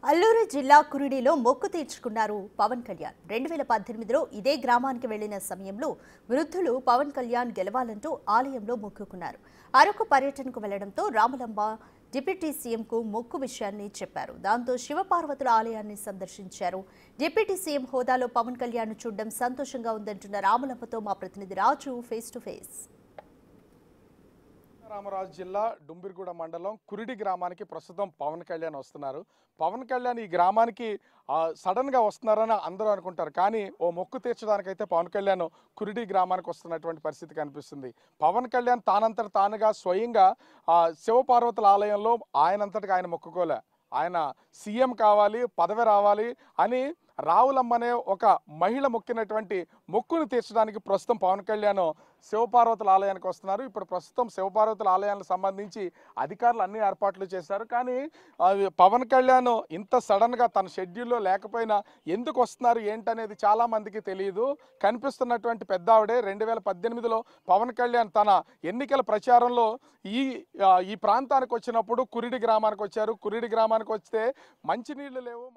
అల్లూరు జిల్లా కురిడిలో మొక్కు తీర్చుకున్నారు పవన్ కళ్యాణ్. 2018లో ఇదే గ్రామానికి వెళ్లిన సమయంలో వృద్ధులు పవన్ కళ్యాణ్ గెలవాలంటూ ఆలయంలో మొక్కుకున్నారు. అరకు పర్యటనకు వెళ్లడంతో రామలంబ డిప్యూటీ సీఎంకు మొక్కు విషయాన్ని చెప్పారు. దాంతో శివపార్వతుల ఆలయాన్ని సందర్శించారు. డిప్యూటీ సీఎం హోదాలో పవన్ కళ్యాణ్ చూడడం సంతోషంగా ఉందంటున్న రామలంబతో మా ప్రతినిధి రాజు ఫేస్ టు ఫేస్. రామరాజు జిల్లా డుంబిరిగూడ మండలం కురిడి గ్రామానికి ప్రస్తుతం పవన్ కళ్యాణ్ వస్తున్నారు. పవన్ కళ్యాణ్ ఈ గ్రామానికి సడన్గా వస్తున్నారని అందరూ అనుకుంటారు. కానీ ఓ మొక్కు తీర్చడానికైతే పవన్ కళ్యాణ్ కురిడి గ్రామానికి వస్తున్నటువంటి పరిస్థితి కనిపిస్తుంది. పవన్ కళ్యాణ్ తానంతట తానుగా స్వయంగా శివపార్వతుల ఆలయంలో ఆయనంతటిగా ఆయన మొక్కుకోలే. ఆయన సీఎం కావాలి, పదవి రావాలి అని రావులమ్మనే ఒక మహిళ మొక్కినటువంటి మొక్కును తీర్చడానికి ప్రస్తుతం పవన్ కళ్యాణ్ శివపార్వతుల ఆలయానికి వస్తున్నారు. ఇప్పుడు ప్రస్తుతం శివపార్వతుల ఆలయానికి సంబంధించి అధికారులు అన్ని ఏర్పాట్లు చేశారు. కానీ పవన్ కళ్యాణ్ ఇంత సడన్గా తన షెడ్యూల్లో లేకపోయినా ఎందుకు వస్తున్నారు ఏంటనేది చాలామందికి తెలియదు. కనిపిస్తున్నటువంటి పెద్ద ఆవిడే 2018లో పవన్ కళ్యాణ్ తన ఎన్నికల ప్రచారంలో ఈ ప్రాంతానికి వచ్చినప్పుడు కురిడి గ్రామానికి వచ్చారు. కురిడి గ్రామానికి వస్తే మంచినీళ్ళు లేవు.